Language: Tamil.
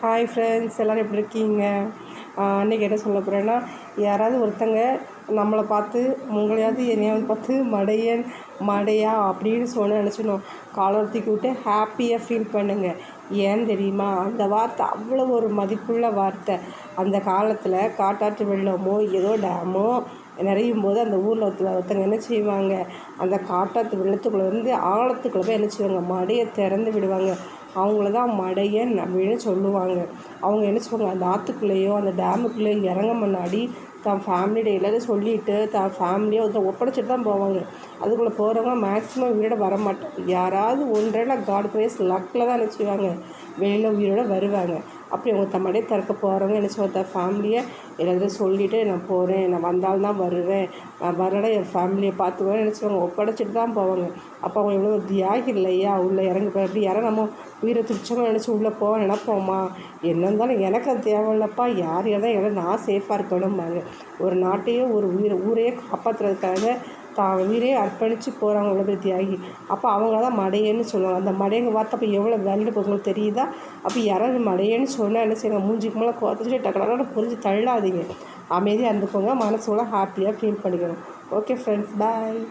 ஹாய் ஃப்ரெண்ட்ஸ், எல்லோரும் எப்படி இருக்கீங்க? அன்றைக்கி என்ன சொல்ல போகிறேன்னா, யாராவது ஒருத்தங்க நம்மளை பார்த்து உங்களையாவது என்னையாவது பார்த்து மடையன் மடையா அப்படின்னு சொன்ன நினச்சிடணும். காலர் தூக்கி விட்டு ஹாப்பியாக ஃபீல் பண்ணுங்கள். ஏன் தெரியுமா? அந்த வார்த்தை அவ்வளோ ஒரு மதிப்புள்ள வார்த்தை. அந்த காலத்தில் காட்டாற்று வெள்ளமோ ஏதோ டேமோ நிறையும் போது அந்த ஊரில் ஒருத்தங்க என்ன செய்வாங்க, அந்த காட்டாற்று வெள்ளத்துக்குள்ளே வந்து ஆழத்துக்குள்ளே போய் என்ன செய்வாங்க, மடையை திறந்து விடுவாங்க. அவங்கள தான் மடையன் அப்படின்னு சொல்லுவாங்க. அவங்க என்ன செய்வாங்க, அந்த ஆற்றுக்குள்ளேயோ அந்த டேமுக்குள்ளேயோ இறங்க முன்னாடி தான் ஃபேமிலியோட எல்லாத்தையும் சொல்லிவிட்டு தான் ஃபேமிலியோ அதை ஒப்படைச்சிட்டு தான் போவாங்க. அதுக்குள்ளே போகிறவங்க மேக்ஸிமம் உயிரோட வர மாட்டாங்க. யாராவது ஒன்றரை காட் கிரேஸ் லக்கில் தான் என்ன செய்வாங்க, வெளியில் உயிரோட வருவாங்க. அப்படி அவங்க மடையை திறக்க போகிறவங்க என்ன செய்வாங்க, ஃபேமிலியை எல்லாத்தையும் சொல்லிவிட்டு நான் போகிறேன், நான் வந்தால்தான் வருவேன், நான் வரல என் ஃபேமிலியை பார்த்துக்குவேன் நினச்சிவாங்க. ஒப்படைச்சிட்டு தான் போவாங்க. அப்போ அவங்க எவ்வளோ ஒரு தியாகி இல்லையா? உள்ளே இறங்கி போய் அப்படி நம்ம உயிரை துடிச்சவங்க நினச்சி உள்ளே போக நினைப்போமா? என்ன இருந்தாலும் எனக்கு அது தேவையில்லப்பா, யார் தான் எல்லாம் நான் சேஃபாக இருக்கணும்பாங்க. ஒரு நாட்டையோ ஒரு ஊரையே காப்பாற்றுறதுக்காக தான் உயிரே அர்ப்பணித்து போகிறாங்க இவ்வளோ பேர் தியாகி. அப்போ அவங்க தான் மடையன்னு சொல்லுவாங்க. அந்த மடையங்க பார்த்து அப்போ எவ்வளோ வேல்யூ உங்களுக்கு தெரியுதா? அப்போ யாராவது மடையன்னு சொன்னால் என்ன செய்யுங்க, மூஞ்சிக்கு மேலே கோத்துட்டு டக்குனு புரிஞ்சு தள்ளாதீங்க. அமைதியாக இருந்துக்கோங்க, மனசோட ஹாப்பியாக ஃபீல் பண்ணிக்கணும். ஓகே ஃப்ரெண்ட்ஸ், பாய்.